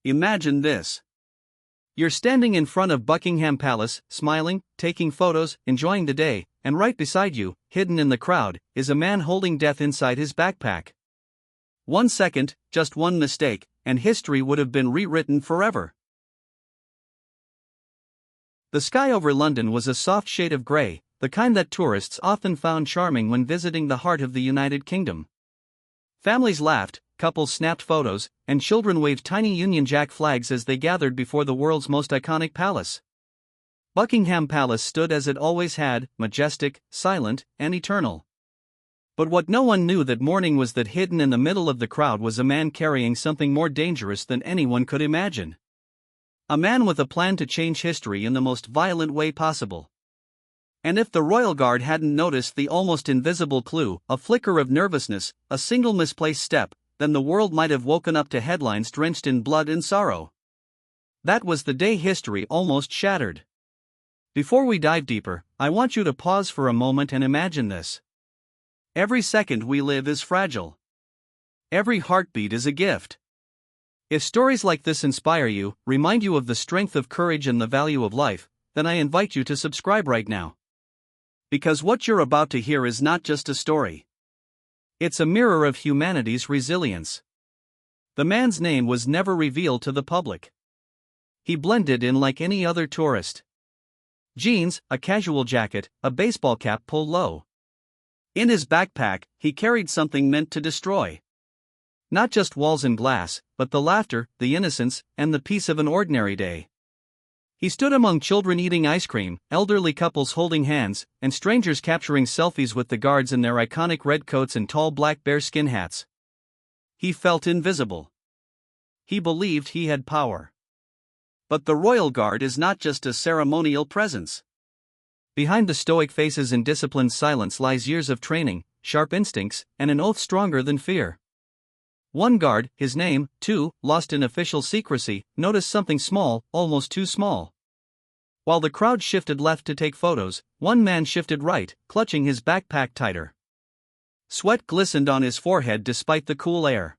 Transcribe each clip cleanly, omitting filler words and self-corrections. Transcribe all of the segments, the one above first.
Imagine this. You're standing in front of Buckingham Palace, smiling, taking photos, enjoying the day, and right beside you, hidden in the crowd, is a man holding death inside his backpack. 1 second, just one mistake, and history would have been rewritten forever. The sky over London was a soft shade of grey, the kind that tourists often found charming when visiting the heart of the United Kingdom. Families laughed, couples snapped photos, and children waved tiny Union Jack flags as they gathered before the world's most iconic palace. Buckingham Palace stood as it always had, majestic, silent, and eternal. But what no one knew that morning was that hidden in the middle of the crowd was a man carrying something more dangerous than anyone could imagine. A man with a plan to change history in the most violent way possible. And if the royal guard hadn't noticed the almost invisible clue, a flicker of nervousness, a single misplaced step, then the world might have woken up to headlines drenched in blood and sorrow. That was the day history almost shattered. Before we dive deeper, I want you to pause for a moment and imagine this. Every second we live is fragile. Every heartbeat is a gift. If stories like this inspire you, remind you of the strength of courage and the value of life, then I invite you to subscribe right now. Because what you're about to hear is not just a story. It's a mirror of humanity's resilience. The man's name was never revealed to the public. He blended in like any other tourist. Jeans, a casual jacket, a baseball cap pulled low. In his backpack, he carried something meant to destroy. Not just walls and glass, but the laughter, the innocence, and the peace of an ordinary day. He stood among children eating ice cream, elderly couples holding hands, and strangers capturing selfies with the guards in their iconic red coats and tall black bearskin hats. He felt invisible. He believed he had power. But the royal guard is not just a ceremonial presence. Behind the stoic faces and disciplined silence lies years of training, sharp instincts, and an oath stronger than fear. One guard, his name, too, lost in official secrecy, noticed something small, almost too small. While the crowd shifted left to take photos, one man shifted right, clutching his backpack tighter. Sweat glistened on his forehead despite the cool air.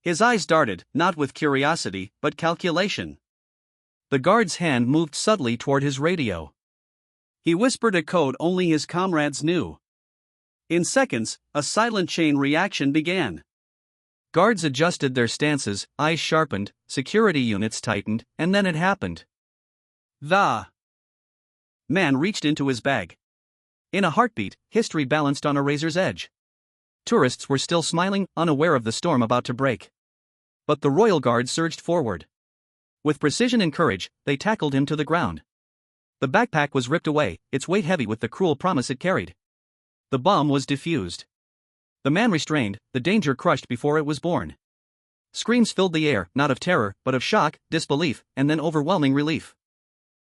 His eyes darted, not with curiosity, but calculation. The guard's hand moved subtly toward his radio. He whispered a code only his comrades knew. In seconds, a silent chain reaction began. Guards adjusted their stances, eyes sharpened, security units tightened, and then it happened. The man reached into his bag. In a heartbeat, history balanced on a razor's edge. Tourists were still smiling, unaware of the storm about to break. But the royal guard surged forward. With precision and courage, they tackled him to the ground. The backpack was ripped away, its weight heavy with the cruel promise it carried. The bomb was defused. The man restrained, the danger crushed before it was born. Screams filled the air, not of terror, but of shock, disbelief, and then overwhelming relief.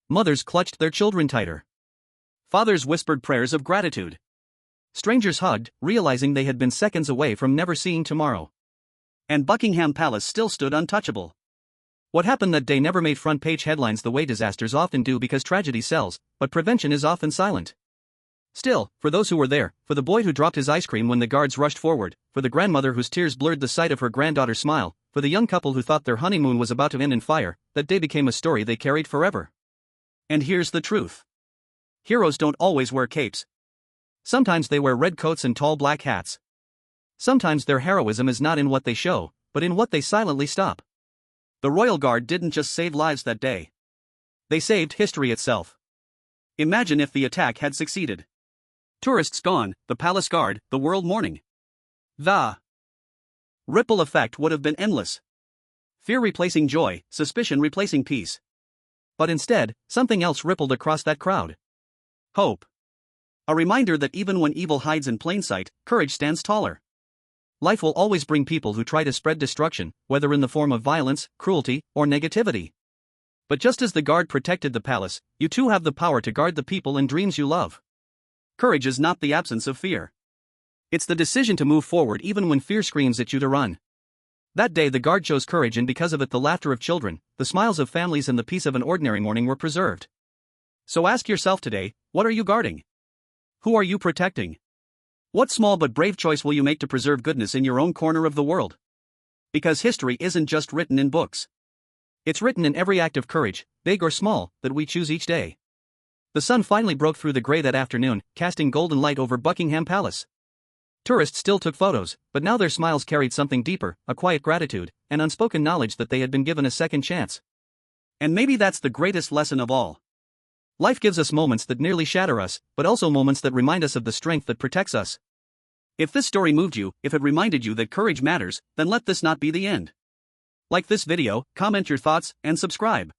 Mothers clutched their children tighter. Fathers whispered prayers of gratitude. Strangers hugged, realizing they had been seconds away from never seeing tomorrow. And Buckingham Palace still stood untouchable. What happened that day never made front-page headlines the way disasters often do because tragedy sells, but prevention is often silent. Still, for those who were there, for the boy who dropped his ice cream when the guards rushed forward, for the grandmother whose tears blurred the sight of her granddaughter's smile, for the young couple who thought their honeymoon was about to end in fire, that day became a story they carried forever. And here's the truth. Heroes don't always wear capes. Sometimes they wear red coats and tall black hats. Sometimes their heroism is not in what they show, but in what they silently stop. The royal guard didn't just save lives that day. They saved history itself. Imagine if the attack had succeeded. Tourists gone, the palace guard, the world mourning. The ripple effect would have been endless. Fear replacing joy, suspicion replacing peace. But instead, something else rippled across that crowd. Hope. A reminder that even when evil hides in plain sight, courage stands taller. Life will always bring people who try to spread destruction, whether in the form of violence, cruelty, or negativity. But just as the guard protected the palace, you too have the power to guard the people and dreams you love. Courage is not the absence of fear. It's the decision to move forward even when fear screams at you to run. That day the guard chose courage, and because of it the laughter of children, the smiles of families, and the peace of an ordinary morning were preserved. So ask yourself today, what are you guarding? Who are you protecting? What small but brave choice will you make to preserve goodness in your own corner of the world? Because history isn't just written in books. It's written in every act of courage, big or small, that we choose each day. The sun finally broke through the grey that afternoon, casting golden light over Buckingham Palace. Tourists still took photos, but now their smiles carried something deeper, a quiet gratitude, an unspoken knowledge that they had been given a second chance. And maybe that's the greatest lesson of all. Life gives us moments that nearly shatter us, but also moments that remind us of the strength that protects us. If this story moved you, if it reminded you that courage matters, then let this not be the end. Like this video, comment your thoughts, and subscribe.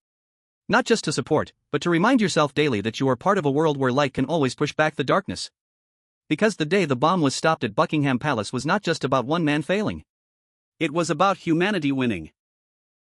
Not just to support, but to remind yourself daily that you are part of a world where light can always push back the darkness. Because the day the bomb was stopped at Buckingham Palace was not just about one man failing. It was about humanity winning.